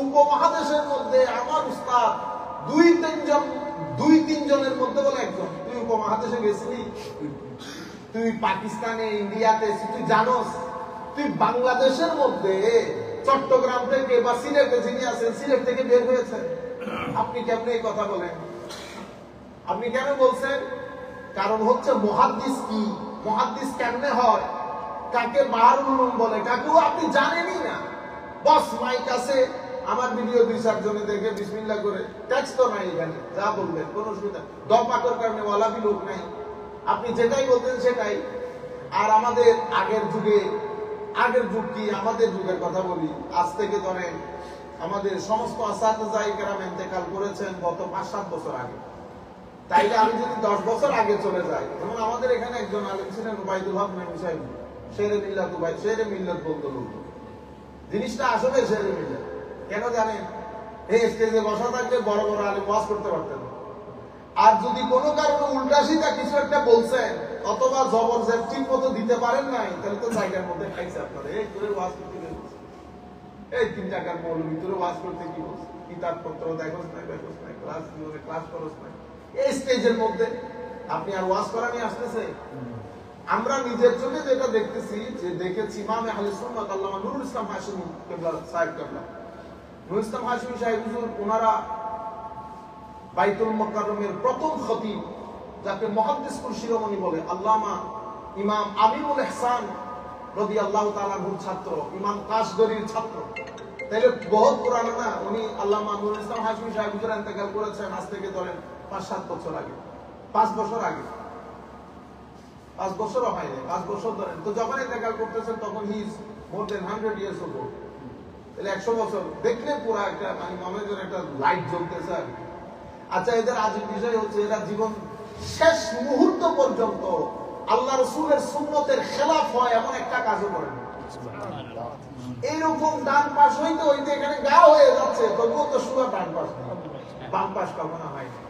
উপমহাদেশের মধ্যে আমার উস্তাদ দুই তিনজনের মধ্যে বলে একজন। তুই উপমহাদেশে গেছিলি, তুই পাকিস্তানে, ইন্ডিয়াতে, তুই জানোস? তুই বাংলাদেশের মধ্যে চট্টগ্রাম থেকে বা সিলেটে যিনি আছেন, সিলেট থেকে বের হয়েছেন, আপনি কেমনে এই কথা বলেন? আপনি কেন বলছেন? কারণ হচ্ছে মুহাদ্দিস কি, মুহাদ্দিস কেমনে হয়, কাকে বাহারুল উলুম বলে, কাকেও আপনি জানেনই না। বস মাইক আছে, আমার ভিডিও 2-4 জনে দেখে বিসমিল্লাহ করে, ট্যাক্স তো নাই এখানে, যা বলবেন কোনো অসুবিধা, দপাকর কারণে ওয়ালাবি লোক নাই, আপনি যেটাই বলতেন সেটাই। আর আমাদের আগের যুগ কি, আমাদের যুগের কথা বলি, আজ থেকে ধরেন আমাদের সমস্ত আসাতিজা ইকরাম ইন্তেকাল করেছেন গত 5-7 বছর আগে। তাইলে আমি যদি 10 বছর আগে চলে যাই, যেমন আমাদের এখানে একজন আলেম ছিলেন উবাইদুল হক নামি সাহেব, শেরে মিল্লাত উবাইদ, শেরে মিল্লাত বলতো লোক। জিনিসটা আসলে শেরে মিল্লাত কেন জানেন? এই স্টেজে বসা থাকলে বড় বড় আলেম ওয়াজ করতে পারতেন। আর যদি কোনো কারণে উল্টা সিধা কিছু একটা বলছেন অথবা জবর জের ঠিক মতো দিতে পারেন নাই, তাহলে তো জায়গার মধ্যে খাইছে আপনারা। এই করে ওয়াজ করতে গেছে, এই 3 টাকার মৌলবি তোরে ওয়াজ করতে কি বলছে, কিতাব পত্র দেখোস নাই, ক্লাস করোস নাই, এই স্টেজের মধ্যে আপনি আর ওয়াজ করা নিয়ে আসতেছে। আমরা নিজের চোখে যেটা দেখতেছি, যে দেখেছি ইমাম আহলে সুন্নাত আল্লামা নুরুল ইসলাম হাশিমি কিবলা সাহেব, কিবলা নুরুল ইসলাম হাশিমি সাহেব হুজুর, ওনারা বাইতুল মুকাররমের প্রথম খতিব, যাকে মুহাদ্দিস কুল শিরোমণি বলে, আল্লামা ইমাম আমিনুল ইহসান রাদিয়াল্লাহু তাআলা আনহুর ছাত্র, ইমাম কাশগরীর ছাত্র। তাহলে বহুত পুরানো না? উনি আল্লামা নুরুল ইসলাম হাশিমি সাহেব হুজুর ইন্তেকাল করেছেন আজ থেকে ধরেন 5-7 বছর আগে, 5 বছর আগে, 5 বছরও হয়নি, 5 বছর ধরেন। তো যখন ইন্তেকাল করতেছেন তখন he is more than 100 years old. তাহলে 100 বছর দেখলে পুরা একটা মানে মনের জন্য একটা লাইট জ্বলতেছে আর কি। আচ্ছা, এদের আজীব বিষয় হচ্ছে এরা জীবন শেষ মুহূর্ত পর্যন্ত আল্লাহ রাসূলের সুন্নতের খেলাফ হয় এমন একটা কাজও করেন। এইরকম ডান পাশ হইতে হইতে এখানে গা হয়ে যাচ্ছে, তবুও তো সুরা ডান পাশ বাম পাশ কখনো হয় না।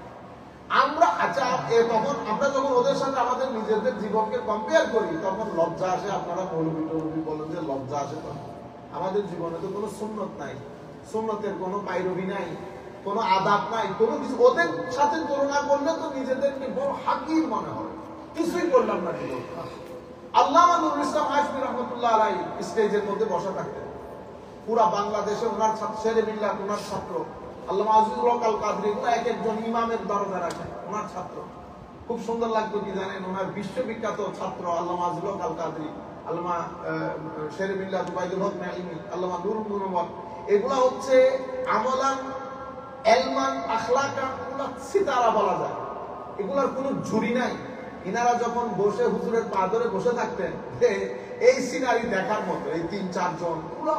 আমরা আচ্ছা, তখন আমরা যখন ওদের সাথে আমাদের নিজেদের জীবনকে কম্পেয়ার করি তখন লজ্জা আসে। আপনারা মৌলবি বলেন যে লজ্জা আসে, তখন আমাদের জীবনে তো কোনো সুন্নত নাই, সুন্নতের কোনো পাইরবি নাই, কোনো আদাব নাই, কোনো কিছু। ওদের সাথে তুলনা করলে তো নিজেদেরকে বড় হাকির মনে হয়, কিছুই করলাম না। আল্লামা নুরুল ইসলাম হাশমি রাহমাতুল্লাহ আলাইহি স্টেজের মধ্যে বসা থাকতেন, পুরা বাংলাদেশে ওনার শেরে মিল্লাত, ওনার ছাত্র আল্লামা আজিজুল হক আল কাদরি, এগুলো এক একজন ইমামের দরজা রাখেন, ওনার ছাত্র। খুব সুন্দর লাগতো কি জানেন, ওনার বিশ্ববিখ্যাত ছাত্র আল্লামা আজিজুল হক আল কাদরি, আল্লামা শেরে মিল্লাত উবাইদুল হক নাইমি, আল্লামা নুরুল মুনওয়ার, এগুলা হচ্ছে আমলান এলমান আখলাকান, এগুলা সিতারা বলা যায়, এগুলার কোনো ঝুরি নাই। ইনারা যখন বসে হুজুরের পা ধরে বসে থাকতেন, এই সিনারি দেখার মতো এই 3-4 জন পুরো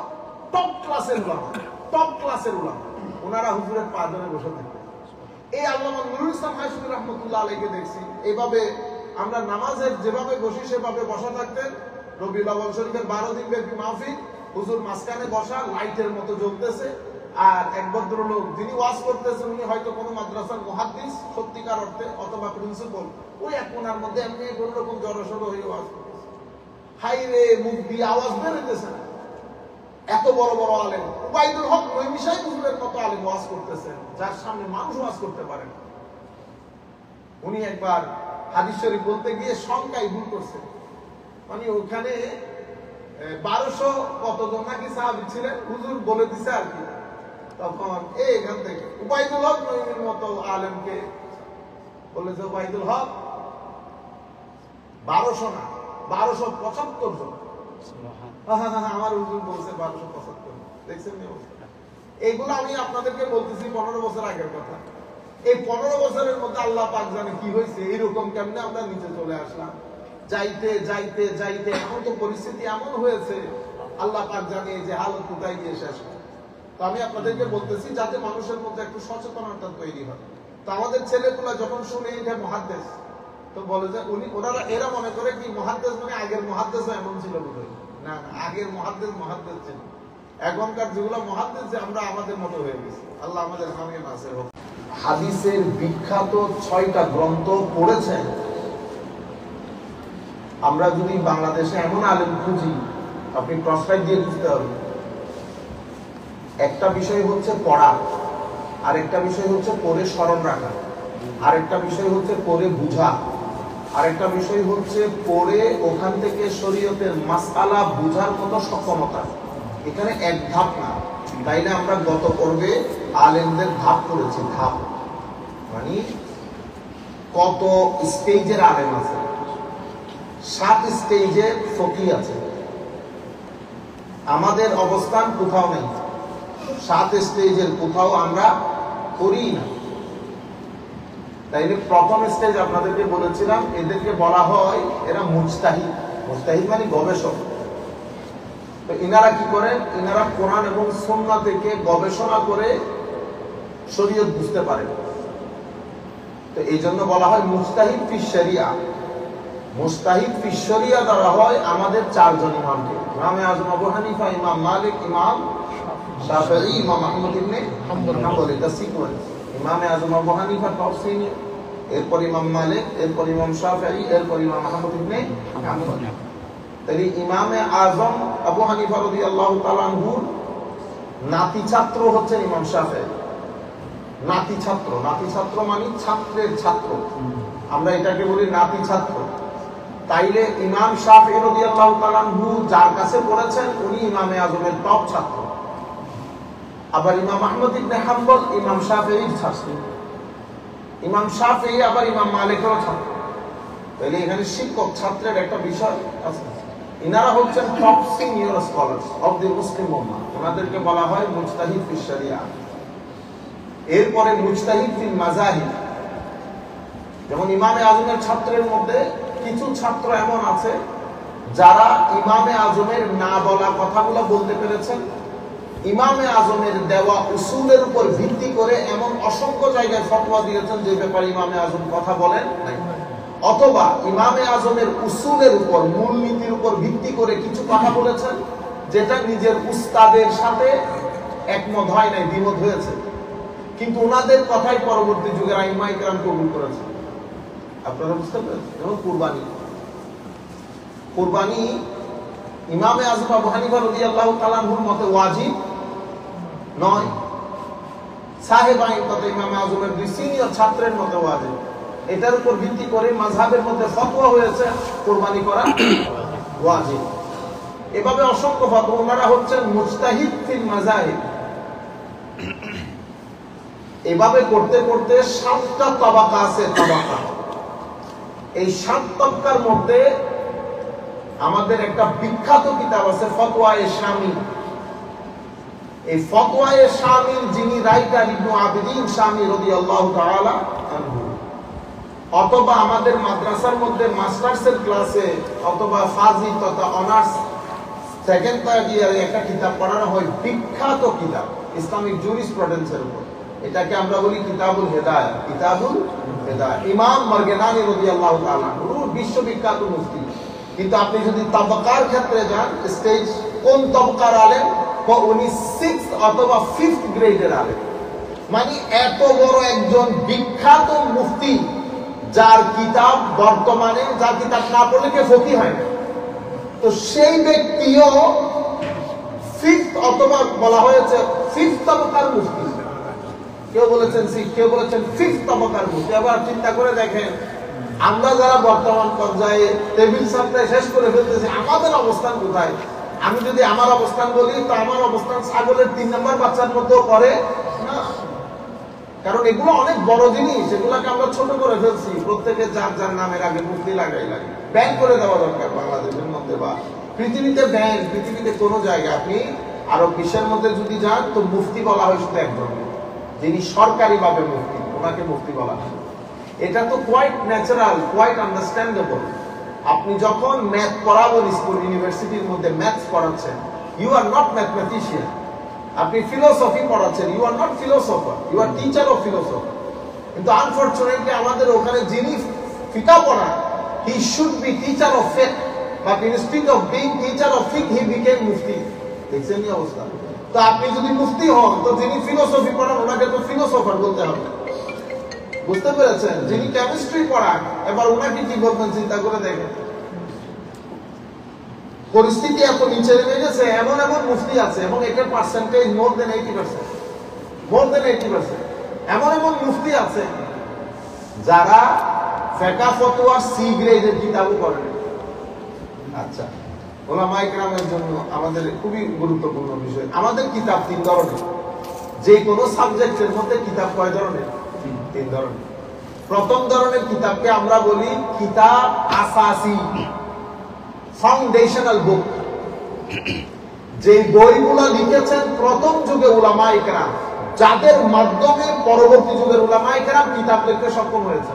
টপ ক্লাসের উলামা, টপ ক্লাসের উলামা, ওনারা হুজুরের পা ধরে বসে থাকতেন। এই আল্লামা নুরুল ইসলাম হাশমি রাহমাতুল্লাহ আলাইহিকে দেখছি এইভাবে, আমরা নামাজের যেভাবে বসি সেভাবে বসা থাকতেন। রবিউল আউয়াল শরীফের 12 দিন ব্যাপী মাহফিল, হুজুর মাঝখানে বসা, লাইটের মতো জ্বলতেছে, আর এক ভদ্রলোক যিনি ওয়াজ করতেছেন উনি হয়তো কোনো মাদ্রাসার মুহাদ্দিস সত্যিকার অর্থে অথবা প্রিন্সিপাল, ওই এক কোণার মধ্যে এমনি কোন রকম জড়সড় হয়ে ওয়াজ করতেছে। হাই রে, মুখ দিয়ে আওয়াজ বের হইতেছে না, এত বড় বড় আলেম, উবাইদুল হক নাইমি সাহেব হুজুরের মতো আলেম ওয়াজ করতেছেন, যার সামনে মানুষ ওয়াজ করতে পারে না। উনি একবার হাদিস শরীফ বলতে গিয়ে সংখ্যায় ভুল করছেন, মানে ওখানে 1200 কতজন নাকি সাহাবী ছিলেন, হুজুর বলে দিছে আর কি। তখন এখান থেকে উবাইদুল হক নাইমির মতো আলেমকে বলেছে, উবাইদুল হক 1200 না, 1275 জন। আমার হুজুর বলছে 1275। দেখছেন এইগুলো আমি আপনাদেরকে বলতেছি 15 বছর আগের কথা। এই 15 বছরের মধ্যে আল্লাহ পাক জানে কি হয়েছে, এইরকম কেমনে আমরা নিচে চলে আসলাম। যাইতে যাইতে যাইতে এমন তো পরিস্থিতি এমন হয়েছে, আল্লাহ পাক জানে যে হালত কোথায় গিয়ে শেষ হয়। তো আমি আপনাদেরকে বলতেছি যাতে মানুষের মধ্যে একটু সচেতনতা তৈরি হয়। তো আমাদের ছেলেগুলা যখন শুনে এটা মুহাদ্দিস, তো বলে যে এরা মনে করে কি মুহাদ্দিস মানে আগের মুহাদ্দিস এমন ছিল বোধহয়। না না, আগের মুহাদ্দিস ছিল, এখনকার যেগুলো মুহাদ্দিস আমরা আমাদের মতো হয়ে গেছি। আল্লাহ আমাদের হামিয়ে নাসির হোক। হাদিসের বিখ্যাত 6টা গ্রন্থ পড়েছেন। আমরা যদি বাংলাদেশে এমন আলেম খুঁজি, আপনি ক্রসফাইট দিয়ে বুঝতে হবে একটা বিষয় হচ্ছে পড়া, আরেকটা বিষয় হচ্ছে পড়ে স্মরণ রাখা, আরেকটা বিষয় হচ্ছে পড়ে বুঝা, আরেকটা বিষয় হচ্ছে পড়ে ওখান থেকে শরীয়তের মাসআলা বুঝার মতো সক্ষমতা। এখানে এক ধাপ না, তাইলে আমরা গত পর্বে আলেমদের ধাপ করেছি। ধাপ মানে কত স্টেজের আলেম আছে, 7 স্টেজের ফকি আছে। আমাদের অবস্থান কোথাও নেই, 7 স্টেজের কোথাও আমরা করি না। তাইলে প্রথম স্টেজ আপনাদেরকে বলেছিলাম, এদেরকে বলা হয় এরা মুজতাহিদ। মুজতাহিদ মানে গবেষক। তো ইনারা কি করেন? ইনারা কোরআন এবং সুন্নাহ থেকে গবেষণা করে শরীয়ত বুঝতে পারেন। তো এই জন্য বলা হয় মুজতাহিদ ফি শরিয়া। মুজতাহিদ ফি শরিয়া দ্বারা হয় আমাদের 4 জন ইমামকে, ইমাম আযম আবু হানিফা, ইমাম মালিক, ইমাম শাফিঈ, ইমাম আহমদ ইবনে হাম্বল। এটা সিকোয়েন্স। ইমাম আযম আবু হানিফা টপ সিনিয়র, এরপর ইমাম মালিক, এরপর ইমাম শাফিঈ, এরপর ইমাম আহমদ ইবনে হাম্বল। তাই ইমামে আযম আবু হানিফা রাদিয়াল্লাহু তাআলা আনহুর নাতি ছাত্র হচ্ছেন ইমাম শাফিঈ। নাতি ছাত্র, নাতি ছাত্র মানে ছাত্রের ছাত্র, আমরা এটাকে বলি নাতি ছাত্র। তাইলে ইমাম শাফিঈ রাদিয়াল্লাহু তাআলা আনহু যার কাছে পড়েছেন উনি ইমামে আযমের টপ ছাত্র। আবার ইমাম আহমদ ইবনে হাম্বল ইমাম শাফিঈর ছাত্র, ইমাম শাফিঈ আবার ইমাম মালিকেরও ছাত্র। তাইলে এখানে শিক্ষক ছাত্রের একটা বিষয় আছে। ইনারা হচ্ছেন top senior scholars of the Muslim উম্মাহ। ওনাদেরকে বলা হয় মুজতাহিদ ফি শরিয়া। এরপরে মুজতাহিদ ফিল মাযাহিব। যেমন ইমামে আযমের ছাত্রের মধ্যে কিছু ছাত্র এমন আছে যারা ইমামে আযমের না বলা কথাগুলো বলতে পেরেছেন, ইমামে আযমের দেওয়া উসুলের উপর ভিত্তি করে এমন অসংখ্য জায়গায় ফতোয়া দিয়েছেন যে ব্যাপারে ইমামে আযম কথা বলেন নাই, অথবা ইমামে আযমের উসুলের উপর, মূলনীতির উপর ভিত্তি করে কিছু কথা বলেছেন যেটা নিজের উস্তাদের সাথে একমত হয় নাই, দ্বিমত হয়েছে, কিন্তু ওনাদের কথাই পরবর্তী যুগের আইম্মায়ে কেরাম কবুল করেছেন। আপনারা বুঝতে পেরেছেন? যেমন কুরবানি। কুরবানি ইমামে আযম আবু হানিফা রাদিয়াল্লাহু তাআলা আনহুর মতে ওয়াজিব নয়, সাহেব আইন মতে ইমামে আযমের 2 সিনিয়র ছাত্রের মতে ওয়াজিব। এটার উপর ভিত্তি করে মাযহাবের মধ্যে ফতোয়া হয়েছে কুরবানি করা ওয়াজিব। এভাবে অসংখ্য ফতোয়া। ওনারা হচ্ছেন মুজতাহিদ ফিল মাযাহিব। এভাবে করতে করতে 7টা তবাকা আছে। তবাকা, এই 7 তবকার মধ্যে আমাদের একটা বিখ্যাত কিতাব আছে ফতোয়ায়ে শামিল। এই ফতোয়ায়ে শামিল যিনি রাইটার ইবনে আবিদিন শামী রাদিয়াল্লাহু তাআলা আনহু, অথবা আমাদের মাদ্রাসার মধ্যে মাস্টার্সের ক্লাসে অথবা ফাজি তথা অনার্স সেকেন্ড থার্ড ইয়ারে একটা কিতাব পড়ানো হয়, বিখ্যাত কিতাব ইসলামিক জুরিসপ্রুডেন্সের উপর। এটাকে আমরা বলি কিতাবুল হিদায়াহ। কিতাবুল হিদায়াহ ইমাম মারগেনানী রাদিয়াল্লাহু তাআলা আনহু বিশ্ববিখ্যাত মুফতি। কিন্তু আপনি যদি তবকার ক্ষেত্রে যান, স্টেজ কোন তবকার আলেম, উনি 6th অথবা 5th গ্রেডের আলেম। মানে এত বড় একজন বিখ্যাত মুফতি যার কিতাব বর্তমানে, যার কিতাব না পড়লে কে ফকি হয় না। তো সেই ব্যক্তিও 5th অথবা বলা হয়েছে 5th তবকার মুফতি। কেউ বলেছেন 6, কেউ বলেছেন 5th তবকার মুফতি। আবার চিন্তা করে দেখেন, আমরা যারা বর্তমান পর্যায়ে টেবিল সাপ্লাই শেষ করে ফেলতেছি, আমাদের অবস্থান কোথায়? আমি যদি আমার অবস্থান বলি, তো আমার অবস্থান ছাগলের 3 নম্বর বাচ্চার মধ্যেও পড়ে না। কারণ এগুলো অনেক বড় জিনিস, এগুলোকে আমরা ছোট করে ফেলছি। প্রত্যেকে যার যার নামের আগে মুফতি লাগাই লাগে। ব্যান করে দেওয়া দরকার বাংলাদেশের মধ্যে বা পৃথিবীতে। ব্যান পৃথিবীতে কোনো জায়গায়, আপনি আরব বিশ্বের মধ্যে যদি যান, তো মুফতি বলা হয় শুধু একজন, যিনি সরকারিভাবে মুফতি, ওনাকে মুফতি বলা হয়। এটা তো কোয়াইট ন্যাচারাল, কোয়াইট আন্ডারস্ট্যান্ডেবল। আপনি যখন ম্যাথ পড়াবেন স্কুল ইউনিভার্সিটির মধ্যে, ম্যাথস পড়াচ্ছেন, ইউ আর নট ম্যাথমেটিশিয়ান। আপনি ফিলোসফি পড়াচ্ছেন, you are not philosopher, you are teacher of philosophy. কিন্তু আনফরচুনেটলি আমাদের ওখানে যিনি ফিকা পড়ান, he should be teacher of faith, but instead of being teacher of ফিক হি বিকেম মুফতি। দেখছেন এই অবস্থা? তো আপনি যদি মুফতি হন, তো যিনি ফিলোসফি পড়ান ওনাকে তো ফিলোসফার বলতে হবে। বুঝতে পেরেছেন? যিনি কেমিস্ট্রি পড়ান, এবার ওনাকে কি বলবেন চিন্তা করে দেখেন। পরিস্থিতি এত নিচে নেমে গেছে, এমন এমন মুফতি আছে এবং এটার পার্সেন্টেজ মোর দেন 80%, মোর দেন 80%। এমন এমন মুফতি আছে যারা ফিকহ ফতোয়ার সি গ্রেডের কিতাবও পড়েন। আচ্ছা, উলামা ইকরামের জন্য আমাদের খুবই গুরুত্বপূর্ণ বিষয়। আমাদের কিতাব 3 ধরনের। যে কোনো সাবজেক্টের মধ্যে কিতাব কয় ধরনের? 3 ধরনের। প্রথম ধরনের কিতাবকে আমরা বলি কিতাব আসাসি, ফাউন্ডেশনাল বুক। যে বইগুলো লিখেছেন প্রথম যুগে উলামা ইকরাম, যাদের মাধ্যমে পরবর্তী যুগের উলামা ইকরাম কিতাব লিখতে সক্ষম হয়েছে।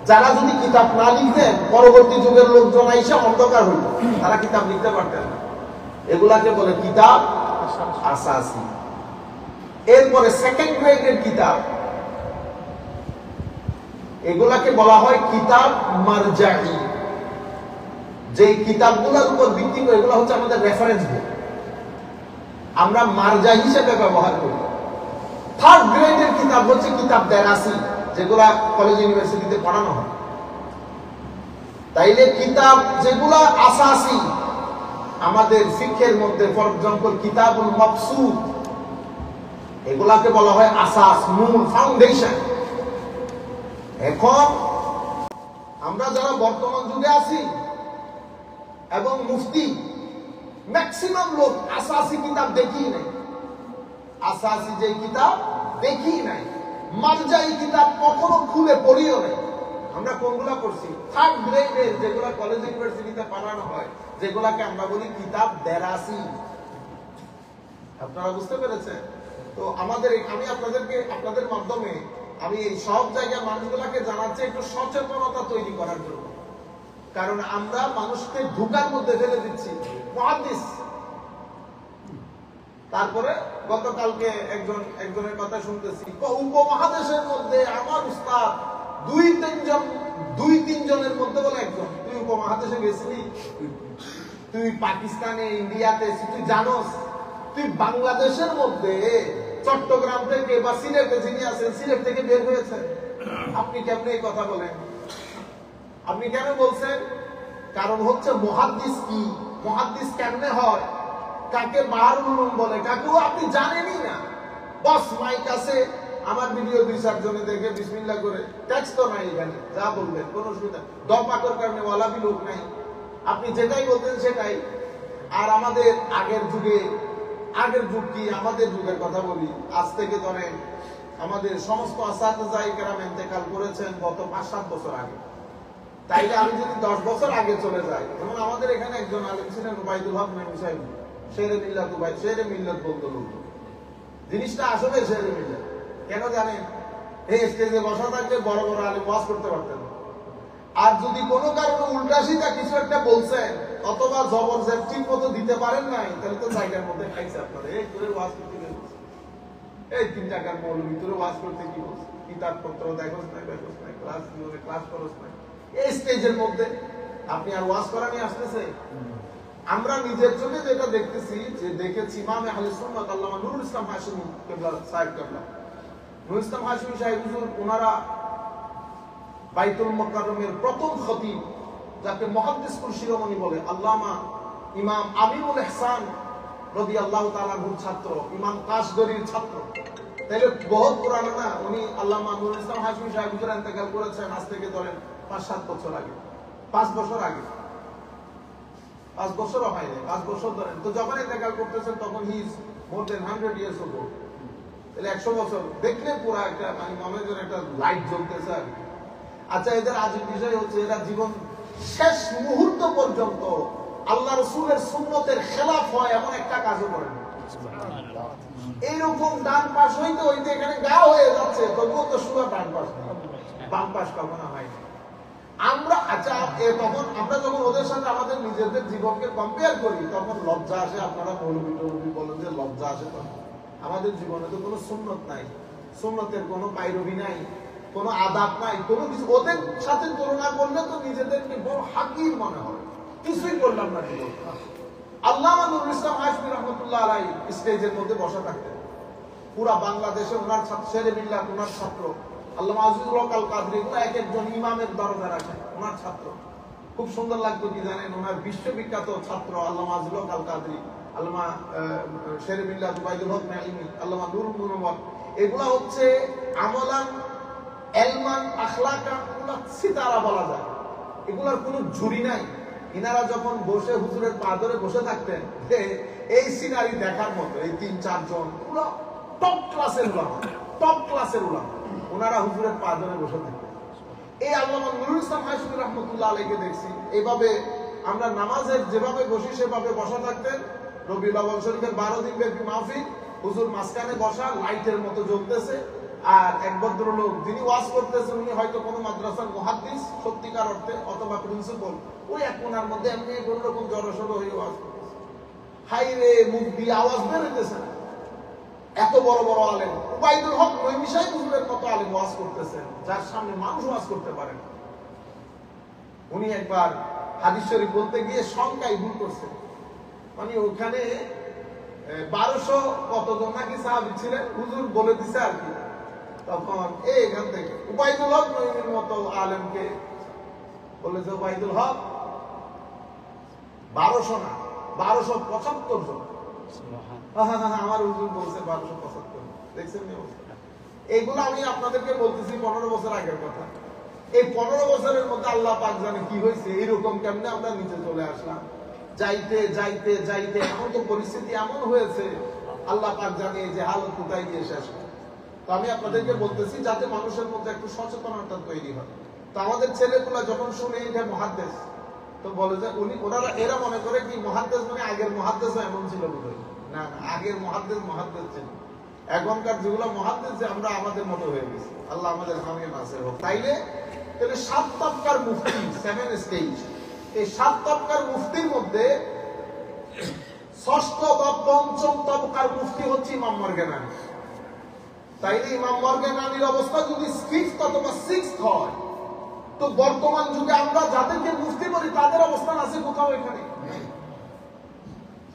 যারা যদি কিতাব না লিখতেন, পরবর্তী যুগের লোকজন এসে অন্ধকার হইত, তারা কিতাব লিখতে পারতেন না। এগুলাকে বলে কিতাব আসাসি। এরপরে সেকেন্ড গ্রেডের কিতাব, এগুলাকে বলা হয় কিতাব মারজাই। যে কিতাবগুলোর উপর ভিত্তি করে, এগুলো হচ্ছে আমাদের রেফারেন্স বুক, আমরা মারজা হিসেবে ব্যবহার করি। থার্ড গ্রেডের কিতাব হচ্ছে কিতাব দেরাসি, যেগুলা কলেজ ইউনিভার্সিটিতে পড়ানো হয়। তাইলে কিতাব যেগুলা আসাসি আমাদের ফিকহের মধ্যে, ফর এক্সাম্পল কিতাবুল মাকসুদ, এগুলাকে বলা হয় আসাস, মূল, ফাউন্ডেশন। এখন আমরা যারা বর্তমান যুগে আছি এবং মুফতি, ম্যাক্সিমাম লোক আসাসি কিতাব দেখি নাই, আসাসি যে কিতাব দেখি নাই, মারজাই কিতাব কখনো খুলে পড়িও নাই। আমরা কোনগুলা পড়ছি? থার্ড গ্রেডের, যেগুলা কলেজ ইউনিভার্সিটিতে পড়ানো হয়, যেগুলাকে আমরা বলি কিতাব দেরাসি। আপনারা বুঝতে পেরেছেন? তো আমাদের, আমি আপনাদের মাধ্যমে আমি এই সব জায়গায় মানুষগুলাকে জানাচ্ছি একটু সচেতনতা তৈরি করার জন্য। কারণ আমরা মানুষকে ধোঁকার মধ্যে ফেলে দিচ্ছি। মুহাদ্দিস, তারপরে গতকালকে একজনের কথা শুনতেছি, উপমহাদেশের মধ্যে আমার উস্তাদ দুই তিনজনের মধ্যে বলে একজন। তুই উপমহাদেশে গেছিলি, তুই পাকিস্তানে, ইন্ডিয়াতে, তুই জানোস? তুই বাংলাদেশের মধ্যে চট্টগ্রাম থেকে বা সিলেটে যিনি আছেন, সিলেট থেকে বের হয়েছে, আপনি কেমনে এই কথা বলেন? আপনি কেন বলছেন? কারণ হচ্ছে মুহাদ্দিস কি, মুহাদ্দিস কেমনে হয়, কাকে বাহারুল উলুম বলে, কাকেও আপনি জানেনই না। বস মাইক আছে, আমার ভিডিও 2-4 জনে দেখে বিসমিল্লাহ করে, ট্যাক্স তো নাই এখানে, যা বলবেন কোনো অসুবিধা, দপাকর কারণে ওয়ালাবি লোক নাই, আপনি যেটাই বলতেন সেটাই। আর আমাদের আগের যুগ কি, আমাদের যুগের কথা বলি, আজ থেকে ধরেন আমাদের সমস্ত আসাতিজা কেরাম ইন্তেকাল করেছেন গত 5-7 বছর আগে। তাইলে আমি যদি 10 বছর আগে চলে যাই, যেমন আমাদের এখানে একজন আলেম ছিলেন ওবাইদুল হক নাইম সাহেব, শেরে মিল্লাত ভাই, শেরে মিল্লাত বলতো লোক। জিনিসটা আসলে শেরে মিল্লাত। কেন জানেন? এই স্টেজে বসা থাকলে বড় বড় আলেম ওয়াজ করতে পারতেন। আর যদি কোনো কারণে উল্টা সিধা কিছু একটা বলছেন অথবা জবর জেদ ঠিক মতো দিতে পারেন নাই, তাহলে তো জায়গার মধ্যে খাইছে আপনারা। এই করে ওয়াজ করতে গিয়ে বলছে, এই 3 টাকার মৌলবি তোরে ওয়াজ করতে কি বলছে, কিতাব পত্র দেখোস না, ক্লাস করোস না। এই স্টেজের মধ্যে আপনি আর ওয়াজ করা নিয়ে আসতেছে। আমরা নিজের চোখে যেটা দেখতেছি, যে দেখেছি ইমামে আহলে সুন্নাত আল্লামা নুরুল ইসলাম হাশিমি কেবলা সাহেব, নুরুল ইসলাম হাশিমি সাহেব হুজুর, ওনারা বাইতুল মুকাররমের প্রথম খতিব, যাকে মুহাদ্দিসুল শিরোমণি বলে, আল্লামা ইমাম আমিনুল ইহসান রাদিয়াল্লাহু তাআলা আনহুর ছাত্র, ইমাম কাশগরীর ছাত্র। তাহলে বহুত পুরানো না? উনি আল্লামা নুরুল ইসলাম হাশিমি সাহেব হুজুর ইন্তেকাল করেছেন আজ থেকে ধরেন 5-7 বছর আগে, 5 বছর আগে, 5 বছরও হয়নি, 5 বছর ধরেন। তো যখন ইন্তেকাল করতেছেন তখন he is more than 100 years old. তাহলে 100 বছর দেখলে পুরো একটা মানে মনের জন্য একটা লাইট জ্বলতেছে আর কি। আচ্ছা, এদের আজীব বিষয় হচ্ছে এরা জীবন শেষ মুহূর্ত পর্যন্ত আল্লাহ রাসূলের সুন্নতের খেলাফ হয় এমন একটা কাজও করেন। এইরকম ডান পাশ হইতে হইতে এখানে গা হয়ে যাচ্ছে, তবুও তো শুধু ডান পাশ নেই, বাম পাশ কখনো হয় না। আমরা আচ্ছা, তখন আমরা যখন ওদের সাথে আমাদের নিজেদের জীবনকে কম্পেয়ার করি, তখন লজ্জা আসে। আপনারা মৌলবী বলেন যে লজ্জা আসে, তখন আমাদের জীবনে তো কোনো সুন্নত নাই, সুন্নতের কোনো পায়রবি নাই, কোনো আদাব নাই, কোনো কিছু। ওদের সাথে তুলনা করলে তো নিজেদেরকে বড় হাকির মনে হয়, কিছুই করলাম না। আল্লামা নুরুল ইসলাম হাশমি রাহমাতুল্লাহ আলাইহি স্টেজের মধ্যে বসা থাকতেন। পুরা বাংলাদেশে ওনার শেরে মিল্লাত, ওনার ছাত্র আল্লামা আজিজুল হক আল কাদরি, এক একজন ইমামের দরজা রাখেন, ওনার ছাত্র। খুব সুন্দর লাগতো কি জানেন, ওনার বিশ্ববিখ্যাত ছাত্র আল্লামা আজলক আল কাদরি, আল্লামা শেরবিল্লাহ জুবাইদুল হক নাইমি, আল্লামা নুরুল মুনওয়ার, এগুলা হচ্ছে আমলান এলমান আখলাকান, এগুলা সিতারা বলা যায়, এগুলার কোনো ঝুরি নাই। ইনারা যখন বসে হুজুরের পা ধরে বসে থাকতেন, এই সিনারি দেখার মতো, এই ৩-৪ জন পুরো টপ ক্লাসের উলামা, টপ ক্লাসের উলামা, ওনারা হুজুরের পা ধরে বসে থাকতেন। এই আল্লামা নুরুল ইসলাম হাশমি রাহমাতুল্লাহ আলাইহি দেখছি এইভাবে আমরা নামাজের যেভাবে বসি সেভাবে বসা থাকতেন। রবিউল আউয়াল শরীফের 12 দিন ব্যাপী মাহফিল, হুজুর মাঝখানে বসা, লাইটের মতো জ্বলতেছে, আর এক ভদ্রলোক যিনি ওয়াজ করতেছেন উনি হয়তো কোনো মাদ্রাসার মুহাদ্দিস সত্যিকার অর্থে অথবা প্রিন্সিপাল, ওই এক কোণার মধ্যে এমনি কোন রকম জড়সড় হয়ে ওয়াজ করতেছে। হাই রে, মুখ দিয়ে আওয়াজ বের হইতেছে না, এত বড় বড় আলেম, উবাইদুল হক নইমি সাহেব হুজুরের মতো আলেম ওয়াজ করতেছেন, যার সামনে মানুষ ওয়াজ করতে পারে না। উনি একবার হাদিস শরীফ বলতে গিয়ে সংখ্যায় ভুল করছেন, মানে ওখানে 1200 কতজন নাকি সাহাবী ছিলেন, হুজুর বলে দিছে আর কি। তখন এখান থেকে উবাইদুল হক নইমির মতো আলেমকে বলে যে উবাইদুল হক 1200 না 1275 জন। আমার হুজুর বলছে 1275। দেখছেন নি অবস্থা? এইগুলো আমি আপনাদেরকে বলতেছি 15 বছর আগের কথা। এই 15 বছরের মধ্যে আল্লাহ পাক জানে কি হয়েছে, এইরকম কেমনে আমরা নিচে চলে আসলাম। যাইতে যাইতে যাইতে এখন তো পরিস্থিতি এমন হয়েছে, আল্লাহ পাক জানে যে হালত কোথায় গিয়ে শেষ হয়। তো আমি আপনাদেরকে বলতেছি যাতে মানুষের মধ্যে একটু সচেতনতা তৈরি হয়। তো আমাদের ছেলেগুলা যখন শুনে এটা মুহাদ্দিস, তো বলে যে ওনারা এরা মনে করে কি মুহাদ্দিস মানে আগের মুহাদ্দিসও এমন ছিল বোধহয়। না না, আগের মুহাদ্দিস ছিল, এখনকার যেগুলো মুহাদ্দিস যে আমরা আমাদের মতো হয়ে গেছি। আল্লাহ আমাদের হামিয়ে নাসির হোক। তাইলে 7 তবকার মুফতি, 7 স্টেজ, এই 7 তবকার মুফতির মধ্যে 6ষ্ঠ বা 5ম তবকার মুফতি হচ্ছে ইমাম মারগানানী। তাইলে ইমাম মারগানানীর অবস্থা যদি 5th অথবা 6th হয়, তো বর্তমান যুগে আমরা যাদেরকে মুফতি বলি তাদের অবস্থান আছে কোথাও এখানে।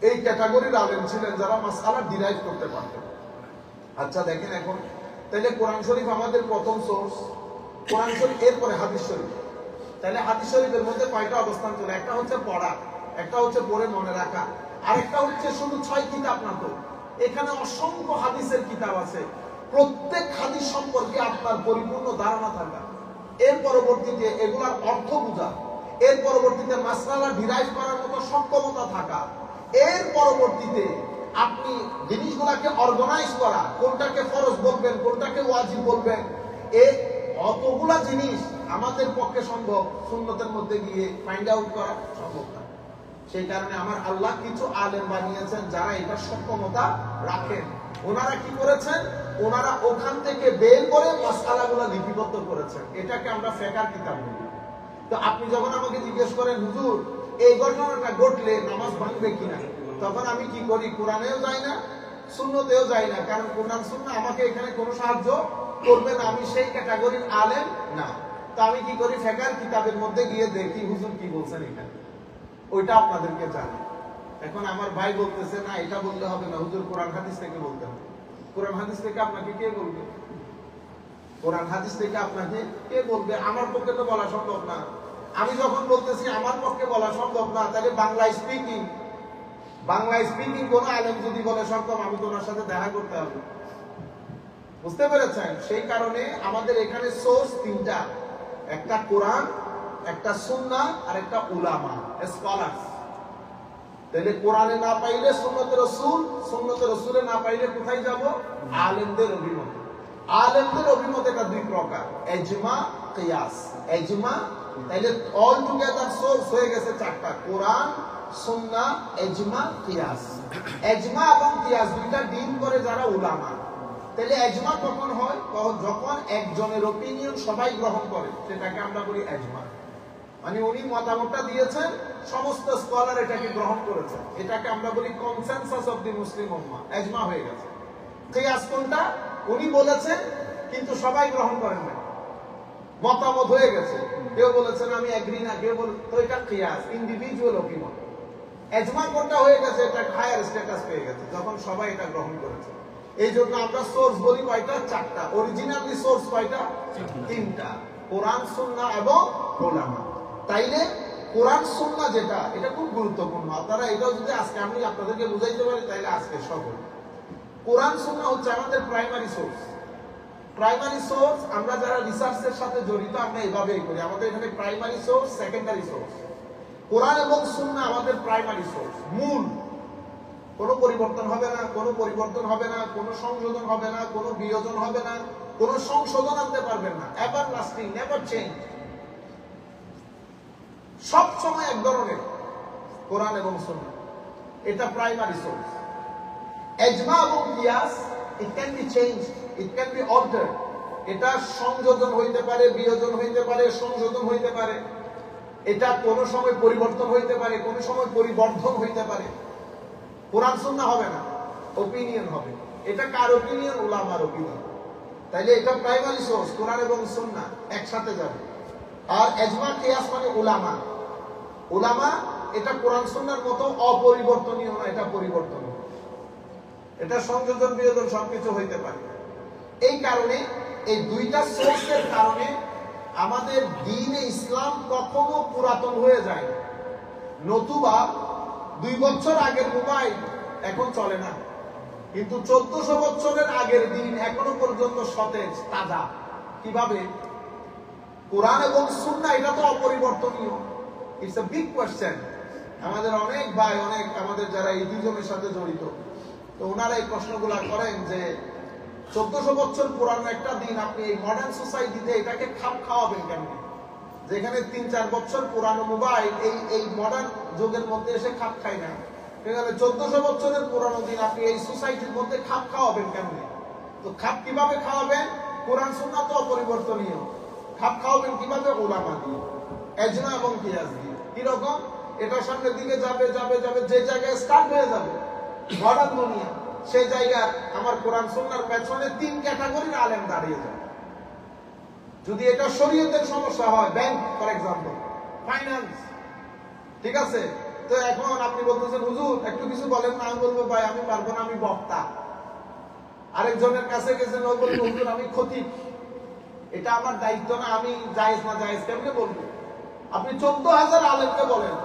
এই ক্যাটাগরির আলেম ছিলেন যারা মাসআলা ডিরাইভ করতে পারতেন। আচ্ছা দেখেন এখন, তাইলে কোরআন শরীফ আমাদের প্রথম সোর্স, কোরআন শরীফ, এরপরে হাদিস শরীফ। তাহলে হাদিস শরীফের মধ্যে কয়টা অবস্থান চলে? একটা হচ্ছে পড়া, একটা হচ্ছে পড়ে মনে রাখা, আরেকটা হচ্ছে শুধু 6 কিতাব না, তো এখানে অসংখ্য হাদিসের কিতাব আছে, প্রত্যেক হাদিস সম্পর্কে আপনার পরিপূর্ণ ধারণা থাকা, এর পরবর্তীতে এগুলার অর্থ বোঝা, এর পরবর্তীতে মাসআলা ডিরাইভ করার মতো সক্ষমতা থাকা, এর পরবর্তীতে আপনি জিনিসগুলোকে অর্গানাইজ করা, কোনটাকে ফরজ বলবেন, কোনটাকে ওয়াজিব বলবেন, এই অতগুলা জিনিস আমাদের পক্ষে সম্ভব সুন্নতের মধ্যে গিয়ে ফাইন্ড আউট করা সম্ভব না। সেই কারণে আমার আল্লাহ কিছু আলেম বানিয়েছেন যারা এটা সক্ষমতা রাখেন। ওনারা কি করেছেন? ওনারা ওখান থেকে বের করে মাসআলাগুলো লিপিবদ্ধ করেছেন। এটাকে আমরা ফিকহ কিতাব বলি। তো আপনি যখন আমাকে জিজ্ঞেস করেন হুজুর এই ঘটনাটা ঘটলে নামাজ ভাঙবে কিনা, তখন আমি কি করি? কোরআনেও যাই না, সুন্নতেও যাই না, কারণ কোরআন সুন্নাহ আমাকে এখানে কোনো সাহায্য করবে না, আমি সেই ক্যাটাগরির আলেম না। তো আমি কি করি? ফিকহ কিতাবের মধ্যে গিয়ে দেখি হুজুর কি বলছেন এখানে, ওইটা আপনাদেরকে জানি। এখন আমার ভাই বলতেছে না এটা বললে হবে না, হুজুর কোরআন হাদিস থেকে বলতে হবে। কোরআন হাদিস থেকে আপনাকে কে বলবে? কোরআন হাদিস থেকে আপনাকে কে বলবে? আমার পক্ষে তো বলা সম্ভব না। আমি যখন বলতেছি আমার পক্ষে বলা সম্ভব না, তাহলে বাংলা স্পিকিং কোন আলেম যদি বলে সক্ষম, আমি তো ওনার সাথে দেখা করতে হবে। বুঝতে পেরেছেন? সেই কারণে আমাদের এখানে সোর্স 3টা, একটা কোরআন, একটা সুন্নাহ আর একটা উলামা, স্কলার্স। তাহলে কোরআনে না পাইলে সুন্নতে রাসূল, সুন্নতে রাসূলে না পাইলে কোথায় যাব? আলেমদের অভিমত। আলেমদের অভিমত এটা 2 প্রকার, ইজমা, কিয়াস। ইজমা, তাহলে অল টুগেদার সোর্স হয়ে গেছে 4টা, কোরআন, সুন্নাহ, ইজমা, কিয়াস। ইজমা এবং কিয়াস দুইটা ডিল করে যারা উলামা। তাহলে ইজমা কখন হয়? যখন একজনের অপিনিয়ন সবাই গ্রহণ করে, সেটাকে আমরা বলি ইজমা। মানে উনি মতামতটা দিয়েছেন, সমস্ত স্কলার এটাকে গ্রহণ করেছে, এটাকে আমরা বলি কনসেনসাস অফ দি মুসলিম উম্মাহ, ইজমা হয়ে গেছে। কিয়াস কোনটা? উনি বলেছেন কিন্তু সবাই গ্রহণ করেন না, মতামত হয়ে গেছে, কেউ বলেছেন আমি এগ্রি না, কেউ বলে, তো এটা কিয়াস, ইন্ডিভিজুয়াল অপিনিয়ন। ইজমা কোনটা হয়ে গেছে? এটা হায়ার স্ট্যাটাস পেয়ে গেছে যখন সবাই এটা গ্রহণ করেছে। এই জন্য আমরা সোর্স বলি কয়টা? 4টা। অরিজিনালি সোর্স কয়টা? 3টা, কোরআন, সুন্নাহ এবং উলামা। তাইলে কোরআন সুন্নাহ যেটা, এটা খুব গুরুত্বপূর্ণ। আপনারা এটাও যদি আজকে আমি আপনাদেরকে বুঝাইতে পারি তাহলে আজকে সফল। কোরআন সুন্নাহ হচ্ছে আমাদের প্রাইমারি সোর্স। প্রাইমারি সোর্স আমরা যারা রিসার্চের সাথে জড়িত আমরা এভাবেই করি। আমাদের এখানে প্রাইমারি সোর্স, সেকেন্ডারি সোর্স। কোরআন এবং সুন্নাহ আমাদের প্রাইমারি সোর্স, মূল। কোনো পরিবর্তন হবে না, কোনো পরিবর্তন হবে না, কোনো সংশোধন হবে না, কোনো বিয়োজন হবে না, কোনো সংশোধন আনতে পারবেন না। এভার লাস্টিং, নেভার চেঞ্জ, সব সময় এক ধরনের কোরআন এবং সুন্নাহ। এটা প্রাইমারি সোর্স। ইজমা এবং কিয়াস, it can be changed, it can be altered. এটা সংযোজন হইতে পারে, বিয়োজন হইতে পারে, সংশোধন হইতে পারে। এটা কোন সময় পরিবর্তন হইতে পারে, কোন সময় পরিবর্ধন হইতে পারে। কোরআন সুন্নাহ হবে না, ওপিনিয়ন হবে। এটা কার ওপিনিয়ন? উলামার ওপিনিয়ন। তাইলে এটা প্রাইমারি সোর্স, কোরআন এবং সুন্নাহ একসাথে যাবে। আর ইজমা কিয়াস মানে উলামা। উলামা এটা কোরআন সুন্নাহর মতো অপরিবর্তনীয় না, এটা পরিবর্তনীয়। এটা সংযোজন বিয়োজন সবকিছু হইতে পারে। এই কারণে এই দুইটা সোর্সের কারণে আমাদের দ্বীনে ইসলাম কখনো পুরাতন হয়ে যায় না। নতুবা 2 বছর আগের মোবাইল এখন চলে না, কিন্তু 1400 বছরের আগের দিন এখনো পর্যন্ত সতেজ, তাজা। কিভাবে? কোরআন এবং সুন্নাহ এটা তো অপরিবর্তনীয়। It's a big question. আমাদের অনেক ভাই, অনেক আমাদের যারা এই দুজনের সাথে জড়িত, তো ওনারা এই প্রশ্নগুলো করেন যে 1400 বছর পুরানো একটা দিন আপনি এই মডার্ন সোসাইটিতে এটাকে খাপ খাওয়াবেন কেন? যেখানে 3-4 বছর পুরানো মোবাইল এই মডার্ন যুগের মধ্যে এসে খাপ খায় না, সেখানে 1400 বছরের পুরানো দিন আপনি এই সোসাইটির মধ্যে খাপ খাওয়াবেন কেন? তো খাপ কিভাবে খাওয়াবেন? কোরআন সুন্নাহ তো অপরিবর্তনীয়। খাপ খাওয়াবেন কিভাবে? উলামা দিয়ে, ইজমা এবং কিয়াস দিয়ে। কিরকম? এটা সামনের দিকে যাবে যাবে যাবে, যে জায়গায় স্টার্ট হয়ে যাবে মডার্ন দুনিয়া, সেই জায়গায় আমার কোরআন সুন্নাহর পেছনে 3 ক্যাটাগরির আলেম দাঁড়িয়ে যাবে। যদি এটা শরীয়তের সমস্যা হয়, ব্যাংক ফর এক্সাম্পল, ফাইন্যান্স, ঠিক আছে, তো এখন আপনি বলতেছেন হুজুর একটু কিছু বলেন না। আমি বলবো ভাই আমি পারবো না, আমি বক্তা। আরেকজনের কাছে গেছেন, ও বলবো হুজুর আমি খতিব, এটা আমার দায়িত্ব না, আমি জায়েজ না জায়েজ কেমনে বলবো? আপনি 14,000 আলেমকে বলেন,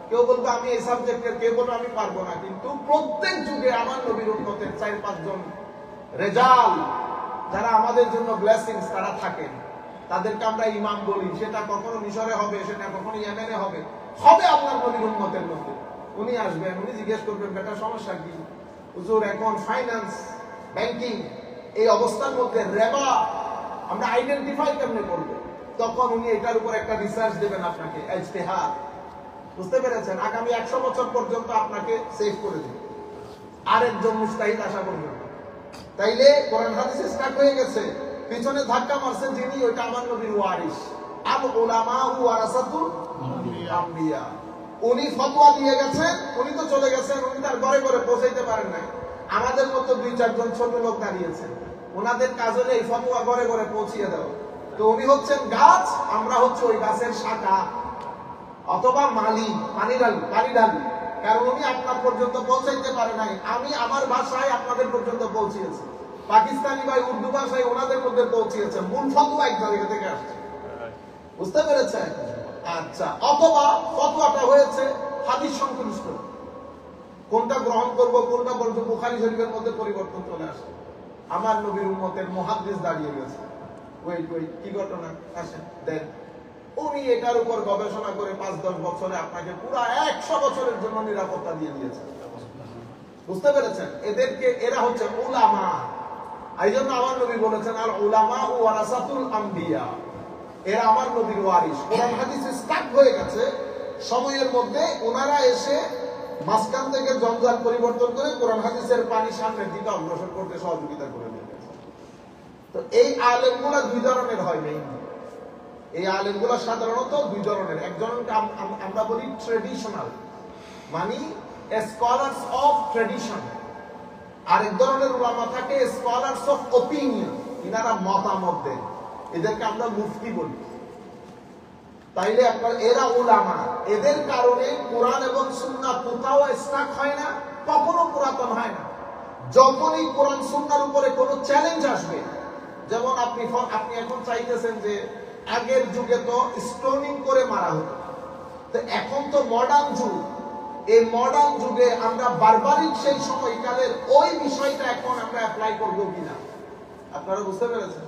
কেউ বলবে আমি এই সাবজেক্টের, কেউ বলবে আমি পারবো না। কিন্তু প্রত্যেক যুগে আমার নবীর উম্মতের 4-5 জন রেজাল যারা আমাদের জন্য ব্লেসিংস, তারা থাকেন। তাদেরকে আমরা ইমাম বলি। সেটা কখনো মিশরে হবে, সেটা কখনো ইয়েমেনে হবে, হবে আপনার নবীর উম্মতের মধ্যে। উনি আসবেন, উনি জিজ্ঞেস করবেন বেটা সমস্যা কি? হুজুর এখন ফাইন্যান্স, ব্যাংকিং এই অবস্থার মধ্যে রেবা আমরা আইডেন্টিফাই কেমনে করবো? তখন উনি এটার উপর একটা রিসার্চ দেবেন আপনাকে, ইজতিহাদ। বুঝতে পেরেছেন? আগামী 100 বছর পর্যন্ত আপনাকে সেভ করে দেবে আরেকজন মুস্তাহিদ আসা পর্যন্ত। তাইলে কোরআন হাদিস স্টার্ট হয়ে গেছে, পিছনে ধাক্কা মারছেন যিনি, ওইটা আমার নবীর ওয়ারিস। আল উলামা ওয়ারাসাতুল আম্বিয়া। উনি ফতোয়া দিয়ে গেছেন, উনি তো চলে গেছেন, উনি তার ঘরে ঘরে পৌঁছাইতে পারেন নাই। আমাদের মতো 2-4 জন ছোট লোক দাঁড়িয়েছেন, ওনাদের কাজ হলো এই ফতোয়া ঘরে ঘরে পৌঁছিয়ে দেওয়া। তো উনি হচ্ছেন গাছ, আমরা হচ্ছে ওই গাছের শাখা অথবা মালি, পানি ঢালি। কারণ উনি আপনার পর্যন্ত পৌঁছাইতে পারে নাই, আমি আমার ভাষায় আপনাদের পর্যন্ত পৌঁছিয়েছি, পাকিস্তানি বা উর্দু ভাষায় ওনাদের মধ্যে পৌঁছিয়েছে। মূল ফতোয়া এক জায়গা থেকে আসছে। বুঝতে পেরেছেন? আচ্ছা, অথবা ফতোয়াটা হয়েছে হাদিস সংশ্লিষ্ট, কোনটা গ্রহণ করব কোনটা বলবো, বুখারী শরীফের মধ্যে পরিবর্তন চলে আসে। আমার নবীর উম্মতের মুহাদ্দিস দাঁড়িয়ে গেছে, ওয়েট কি ঘটনা আসেন দেন। উনি এটার উপর গবেষণা করে 5-10 বছরে আপনাকে পুরো 100 বছরের জন্য নিরাপত্তা দিয়ে দিয়েছে। বুঝতে পেরেছেন? এরা হচ্ছে উলামা। এই জন্য আমার নবী বলেছেন আল উলামা ওয়ারাসাতুল আম্বিয়া, এরা আমার নবীর ওয়ারিস। কোরআন হাদিস স্টার্ট হয়ে গেছে, সময়ের মধ্যে ওনারা এসে মাঝখান থেকে জঞ্জাল পরিবর্তন করে কোরআন হাদিসের পানি সামনের দিকে অগ্রসর করতে সহযোগিতা করে দিয়েছে। তো এই আলেমগুলা 2 ধরনের হয় মেইন। এই আলেমগুলা সাধারণত 2 ধরনের। একজনকে আমরা বলি ট্রেডিশনাল, মানে স্কলার্স অফ ট্রেডিশন। আরেক ধরনের উলামা থাকে স্কলার্স অফ ওপিনিয়ন, ইনারা মতামত দেন, এদেরকে আমরা মুফতি বলি। তাইলে আপনার এরা উলামা, এদের কারণে কোরআন এবং সুন্নাহ কোথাও স্টাক হয় না, কখনো পুরাতন হয় না। যখনই কোরআন সুন্নাহর উপরে কোনো চ্যালেঞ্জ আসবে, যেমন আপনি এখন চাইতেছেন যে আগের যুগে তো স্টোনিং করে মারা হতো, তো এখন তো মডার্ন যুগ, এই মডার্ন যুগে আমরা বারবারিক সেই সময়কালের ওই বিষয়টা এখন আমরা অ্যাপ্লাই করব কিনা আপনারা বুঝতে পেরেছেন?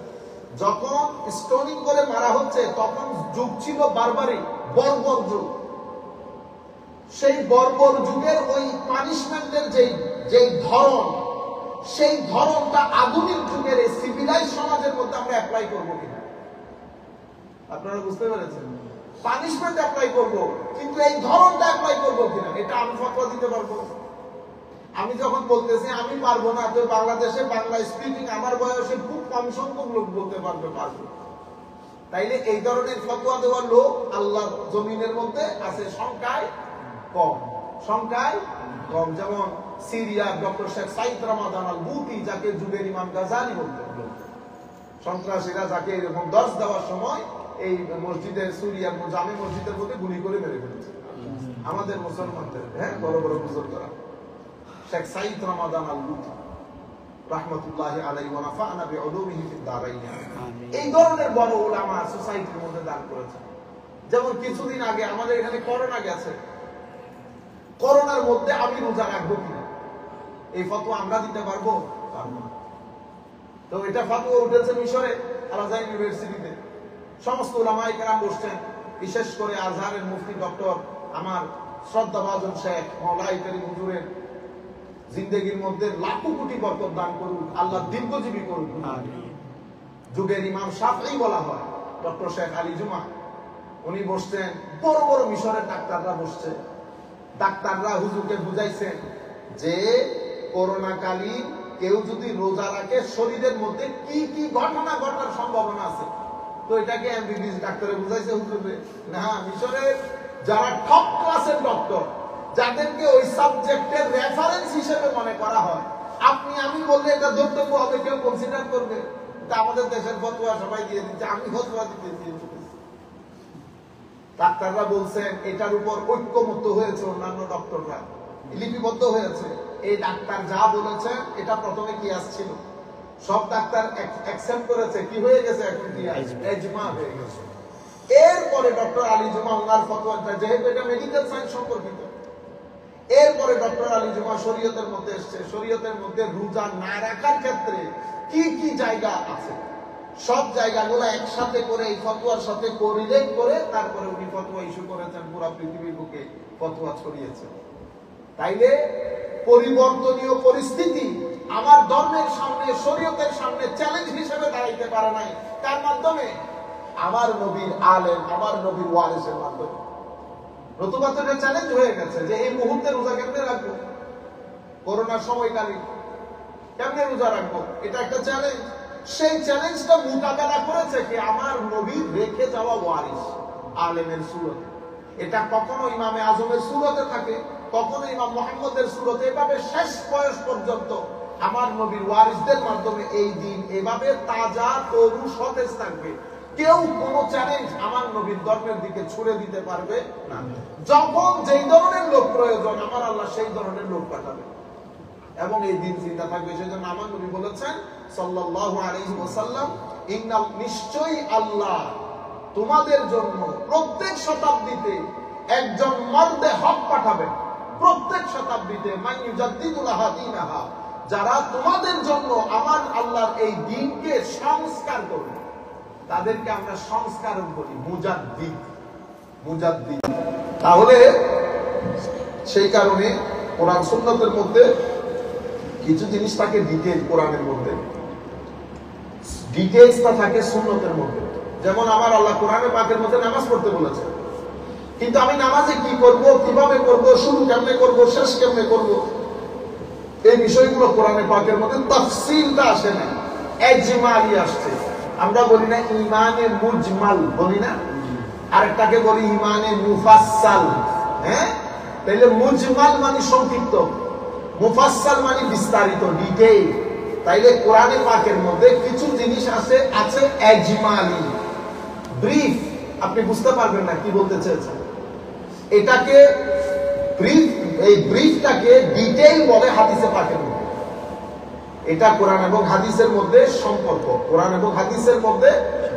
যখন স্টোনিং করে মারা হচ্ছে তখন যুগ ছিল বারবারিক, বর্বর যুগ। সেই বর্বর যুগের ওই পানিশমেন্টের যেই ধরন, সেই ধরনটা আধুনিক যুগের এই সিভিলাইজ সমাজের মধ্যে আমরা অ্যাপ্লাই করবো কিনা আপনারা বুঝতে পেরেছেন? পানিশমেন্ট অ্যাপ্লাই করব, কিন্তু এই ধরনটা অ্যাপ্লাই করবো কিনা এটা আমি ফতোয়া দিতে পারবো? আমি যখন বলতেছি আমি পারবো না, তো বাংলাদেশে বাংলা স্পিকিং আমার বয়সে খুব কম সংখ্যক লোক বলতে পারবে পারবে। তাইলে এই ধরনের ফতোয়া দেওয়ার লোক আল্লাহর জমিনের মধ্যে আছে সংখ্যায় কম, সংখ্যায় কম। যেমন সিরিয়ার ডক্টর শেখ সাইদ রামাদান আল বুতি, যাকে যুগের ইমাম গাজালি বলতেন। সন্ত্রাসীরা যাকে এরকম দর্শ দেওয়ার সময় এই মসজিদের সুরিয়ার জামে মসজিদের মধ্যে গুলি করে মেরে ফেলেছে আমাদের মুসলমানদের, হ্যাঁ, বড় বড় মুসলমানরা। শেখ সাইদ রামাদান আল বুতি রাহমাতুল্লাহি আলাইহি ওয়া নাফা'না বিউলুমিহি ফিদ দারাইন। এই ধরনের বড় উলামা সোসাইটির মধ্যে দান করেছেন। যেমন কিছুদিন আগে আমাদের এখানে করোনা গেছে, করোনার মধ্যে আমি রোজা রাখবো কিনা এই ফতোয়া আমরা দিতে পারবো? পারবো না। তো এটা ফতোয়া উঠেছে মিশরে আল আজহার ইউনিভার্সিটিতে। সমস্ত উলামায়ে কেরাম বসছেন, বিশেষ করে আজহারের মুফতি ডক্টর আমার শ্রদ্ধাভাজন শেখ মাওলাই করিম হুজুরের জিন্দেগির মধ্যে লাখো কোটি বরকত দান করুন, আল্লাহ দীর্ঘজীবী করুন। যুগের ইমাম শাফঈ বলা হয় ডক্টর শেখ আলী জুমা, উনি বসছেন। বড় বড় মিশরের ডাক্তাররা বসছে। ডাক্তাররা হুজুরকে বুঝাইছেন যে করোনা কালীন কেউ যদি রোজা রাখে শরীরের মধ্যে কি কি ঘটনা ঘটার সম্ভাবনা আছে। তো এটাকে এমবিবিএস ডাক্তারে বুঝাইছে হুজুরে না, মিশরের যারা টপ ক্লাসের ডক্টর, যাদেরকে ওই সাবজেক্টের রেফারেন্স হিসেবে মনে করা হয়, আপনি আমি বললে এটা ধর্তব্য হবে, কেউ কনসিডার করবে। তা আমাদের দেশের ফতোয়া সবাই দিয়ে দিচ্ছে, আমি ফতোয়া দিতেছি। ডাক্তাররা বলছেন এটার উপর ঐক্যমত্য হয়েছে, অন্যান্য ডক্টররা লিপিবদ্ধ হয়েছে। এই ডাক্তার যা বলেছেন এটা প্রথমে কি আসছিল, সব ডাক্তার অ্যাকসেপ্ট করেছে, কি হয়ে গেছে এখন কি ইজমা হয়ে গেছে। এরপরে ডক্টর আলী জুমা ওনার ফতোয়াটা, যেহেতু এটা মেডিকেল সায়েন্স সম্পর্কিত, এরপরে ডক্টর আলী জুমা শরীয়তের মধ্যে এসছে। শরীয়তের মধ্যে রোজা না রাখার ক্ষেত্রে কি কি জায়গা আছে, সব জায়গাগুলো একসাথে করে এই ফতোয়ার সাথে কোরিলেট করে তারপরে উনি ফতোয়া ইস্যু করেছেন, পুরো পৃথিবীর বুকে ফতোয়া ছড়িয়েছেন। তাইলে পরিবর্তনীয় পরিস্থিতি আমার ধর্মের সামনে, শরীয়তের সামনে চ্যালেঞ্জ হিসেবে দাঁড়াইতে পারে নাই। তার মাধ্যমে আমার নবীর আলেম, আমার নবীর ওয়ারিসের মাধ্যমে। নতুবা তো এটা চ্যালেঞ্জ হয়ে গেছে যে এই মুহূর্তে রোজা কেমনে রাখবো, করোনার সময়কালীন কেমনে রোজা রাখবো, এটা একটা চ্যালেঞ্জ। সেই চ্যালেঞ্জটা মোকাবেলা করেছে কি আমার নবীর রেখে যাওয়া ওয়ারিস আলেমের সুরতে। এটা কখনো ইমামে আজমের সুরতে থাকে, কখনো ইমাম মুহাম্মদের সুরতে। এভাবে শেষ বয়স পর্যন্ত আমার নবীর ওয়ারিসদের মাধ্যমে এই দিন এভাবে তাজা তরু সতেজ থাকবে। কেউ কোন চ্যালেঞ্জ আমার নবীর ধর্মের দিকে ছুড়ে দিতে পারবে না। যখন যেই ধরনের লোক প্রয়োজন আমার আল্লাহ সেই ধরনের লোক পাঠাবে এবং এই দিন চিন্তা থাকবে। সেজন্য আমার নবী বলেছেন সাল্লাল্লাহু আলাইহি ওয়াসাল্লাম, ইন্নাল, নিশ্চয়ই আল্লাহ তোমাদের জন্য প্রত্যেক শতাব্দীতে একজন মর্দে হক পাঠাবেন। প্রত্যেক শতাব্দীতে মান ইউজাদ্দিদু লাহা দীনাহা, যারা তোমাদের জন্য আমার আল্লাহর এই দ্বীনকে সংস্কার করবে। তাদেরকে আমরা সংস্কারক বলি, মুজাদ্দিদ। মুজাদ্দিদ। তাহলে সেই কারণে কোরআন সুন্নাতের মধ্যে কিছু জিনিস থাকে ডিটেইল, কোরআনের মধ্যে ডিটেইলসটা থাকে সুন্নতের মধ্যে। যেমন আমার আল্লাহ কোরআনে পাকের মধ্যে নামাজ পড়তে বলেছে, কিন্তু আমি নামাজে কি করব, কিভাবে করব, শুরু কেমনে করব, শেষ কেমনে করব, এই বিষয়গুলো কোরআনে পাকের মধ্যে তাফসীলটা আসে না, ইজমালি আসছে। আমরা বলি না ইমানে মুজমাল, বলি না, আরেকটাকে বলি ইমানে মুফাসসাল। হ্যাঁ, তাহলে মুজমাল মানে সংক্ষিপ্ত, মুফাসসাল মানে বিস্তারিত, ডিটেইল। তাইলে কোরআনে পাকের মধ্যে কিছু জিনিস আছে ইজমালি, ব্রিফ। আপনি বুঝতে পারবেন না কি বলতে চেয়েছেন। এটাকে ব্রিফ, এই ব্রিফটাকে ডিটেইল বলে হাদিসে পাকের মধ্যে। এটা কোরআন এবং হাদিসের মধ্যে সম্পর্ক। কোরআন এবং হাদিসের মধ্যে,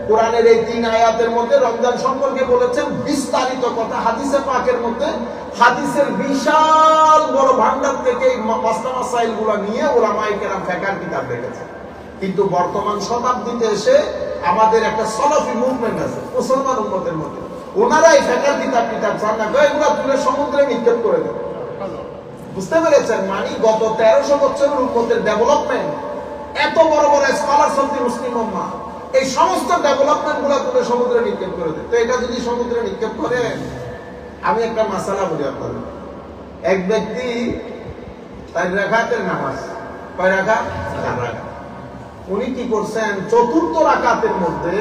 কোরআনের এই 3 আয়াতের মধ্যে রমজান সম্পর্কে বলেছেন বিস্তারিত কথা। হাদিসে পাকের মধ্যে হাদিসের বিশাল বড় ভান্ডার থেকে এই মাসলা মাসাইলগুলো নিয়ে উলামায়ে কেরাম ফিকহের কিতাব রেখেছে। কিন্তু বর্তমান শতাব্দীতে এসে আমাদের একটা সলফি মুভমেন্ট আছে মুসলমান উম্মতের মধ্যে, ওনারা এই ফিকহের কিতাব চান না, এগুলো তুলে সমুদ্রে নিক্ষেপ করে দেন। বুঝতে পেরেছেন? মানে গত 1300 বছরের উম্মতের ডেভেলপমেন্ট, এত বড় বড় স্কলারস অফ দি মুসলিম উম্মাহ, এই সমস্ত ডেভেলপমেন্ট গুলো তুলে সমুদ্রে নিক্ষেপ করে দেয়। তো এটা যদি সমুদ্রে নিক্ষেপ করে, আমি একটা মাসালা বলি আপনাদের। এক ব্যক্তি 4 রাকাতের নামাজ, কয় রাকাত? 4 রাকাত। উনি কি করছেন, চতুর্থ রাকাতের মধ্যে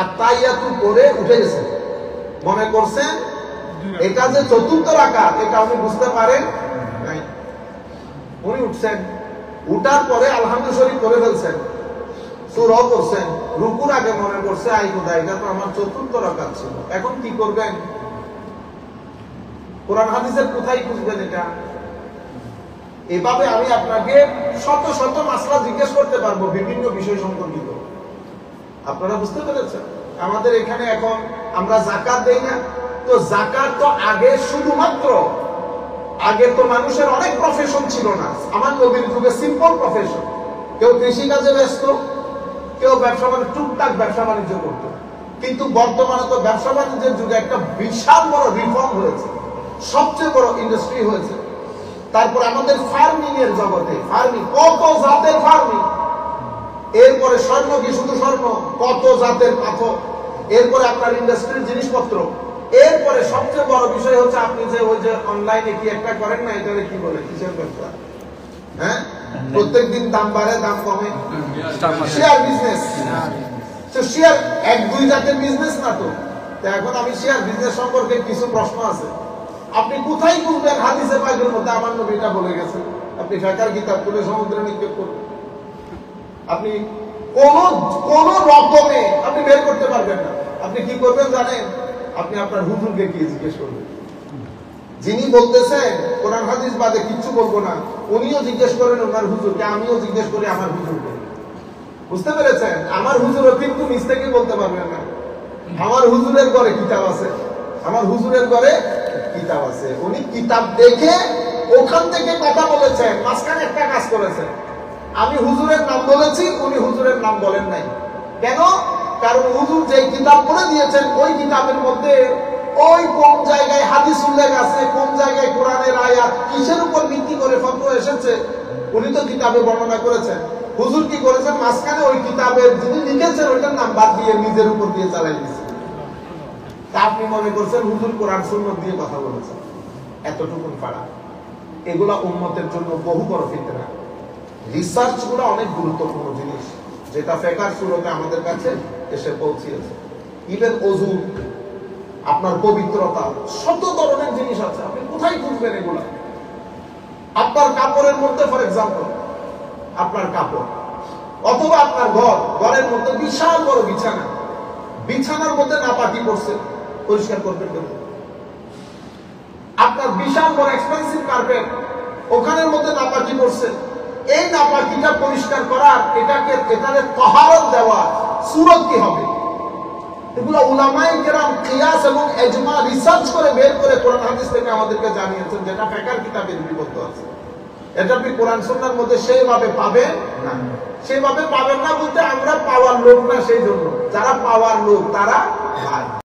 আত্তাহিয়াতু করে উঠে গেছেন। মনে করছেন এটা যে চতুর্থ রাকাত, এটা উনি বুঝতে পারেন নাই। উনি উঠছেন, উঠার পরে আলহামদুলিল্লাহ শরীফ করে ফেলছেন, সূরাও করছেন, রুকুর আগে মনে করছে আই খোদা এটা তো আমার চতুর্থ রাকাত ছিল। এখন কি করবেন? কোরআন হাদিসের কোথায় খুঁজবেন এটা? এভাবে আমি আপনাকে শত শত মাসলা জিজ্ঞেস করতে পারবো বিভিন্ন বিষয় সম্পর্কিত। আপনারা বুঝতে পেরেছেন? আমাদের এখানে এখন আমরা যাকাত দেই না, তো যাকাত তো আগে শুধুমাত্র, আগে তো মানুষের অনেক প্রফেশন ছিল না। আমার নবীর যুগে সিম্পল প্রফেশন, কেউ কৃষি কাজে ব্যস্ত, কেউ ব্যবসা বাণিজ্য, টুকটাক ব্যবসা বাণিজ্য করতো। কিন্তু বর্তমানে তো ব্যবসা বাণিজ্যের যুগে একটা বিশাল বড় রিফর্ম হয়েছে, সবচেয়ে বড় ইন্ডাস্ট্রি হয়েছে। তারপর আমাদের ফার্মিং এর জগতে, ফার্মিং, কত জাতের ফার্মিং, এরপরে স্বর্ণ, কি শুধু স্বর্ণ, কত জাতের পাথর, এরপরে আপনার ইন্ডাস্ট্রির জিনিসপত্র, এরপরে সবচেয়ে বড় বিষয় হচ্ছে আপনি যে ওই যে অনলাইনে কি একটা করেন না, এটারে কি বলে, কিসের ব্যবসা? হ্যাঁ, প্রত্যেকদিন দাম বাড়ে দাম কমে, শেয়ার বিজনেস। তো শেয়ার 1-2 জাতের বিজনেস না তো। এখন আমি শেয়ার বিজনেস সম্পর্কে কিছু প্রশ্ন আছে। আপনি কোথায় খুঁজবেন? হাদিসে পাকের মধ্যে আমার নবী এটা বলে গেছেন। আপনি ফিকহের কিতাব তুলে সমুদ্রে নিক্ষেপ করুন, আপনি কোন রকমে আপনি বের করতে পারবেন না। আপনি কি করবেন জানেন? আপনি আপনার হুজুরকে কি জিজ্ঞেস করবেন, যিনি বলতেছেন কোরআন হাদিস বাদে কিচ্ছু বলবো না, উনিও জিজ্ঞেস করেন ওনার হুজুরকে, আমিও জিজ্ঞেস করি আমার হুজুরকে। বুঝতে পেরেছেন? আমার হুজুরও কিন্তু নিজ থেকে বলতে পারবেন না। আমার হুজুরের ঘরে কিতাব আছে, আমার হুজুরের ঘরে কিতাব আছে। উনি কিতাব দেখে ওখান থেকে কথা বলেছেন, মাঝখানে একটা কাজ করেছেন। আমি হুজুরের নাম বলেছি, উনি হুজুরের নাম বলেন নাই। কেন? কারণ হুজুর যে কিতাব পড়ে দিয়েছেন, ওই কিতাবের মধ্যে ওই কোন জায়গায় হাদিস উল্লেখ আছে, কোন জায়গায় কোরআনের আয়াত, কিসের উপর ভিত্তি করে ফতোয়া এসেছে, উনি তো কিতাবে বর্ণনা করেছেন। হুজুর কি করেছেন? মাঝখানে ওই কিতাবের যিনি লিখেছেন ওইটার নাম বাদ দিয়ে নিজের উপর দিয়ে চালাই দিয়েছেন। তা আপনি মনে করছেন হুজুর কোরআন সুন্নাত দিয়ে কথা বলেছেন? এতটুকুন পারা। এগুলা উম্মতের জন্য বহু বড় ফিতনা। রিসার্চ গুলো অনেক গুরুত্বপূর্ণ জিনিস, যেটা ফিকহের সুরতে আমাদের কাছে এসে পৌঁছেছে। ইভেন ওযু, আপনার পবিত্রতা, শত ধরনের জিনিস আছে। আপনি কোথায় খুঁজবেন এগুলা? আপনার কাপড়ের মধ্যে, ফর এক্সাম্পল, আপনার কাপড় অথবা আপনার ঘরের মধ্যে বিশাল বড় বিছানা, বিছানার মধ্যে নাপাকি পড়ছে, পরিষ্কার করবেন কেন? আপনার বিশাল বড় এক্সপেন্সিভ কার্পেট, ওখানের মধ্যে নাপাকি পড়ছে, এই নাপাকিটা পরিষ্কার করার, এটাকে তাহারত দেওয়া সুরত কি হবে? এগুলো উলামায়ে কেরাম কিয়াস এবং ইজমা রিসার্চ করে বের করে কোরআন হাদিস থেকে আমাদেরকে জানিয়েছেন, যেটা ফিকহের কিতাবে লিপিবদ্ধ আছে। এটা আপনি কোরআন সুন্নাহর মধ্যে সেইভাবে পাবেন না। সেইভাবে পাবেন না বলতে আমরা পাওয়ার লোক না, সেই জন্য যারা পাওয়ার লোক তারা পায়।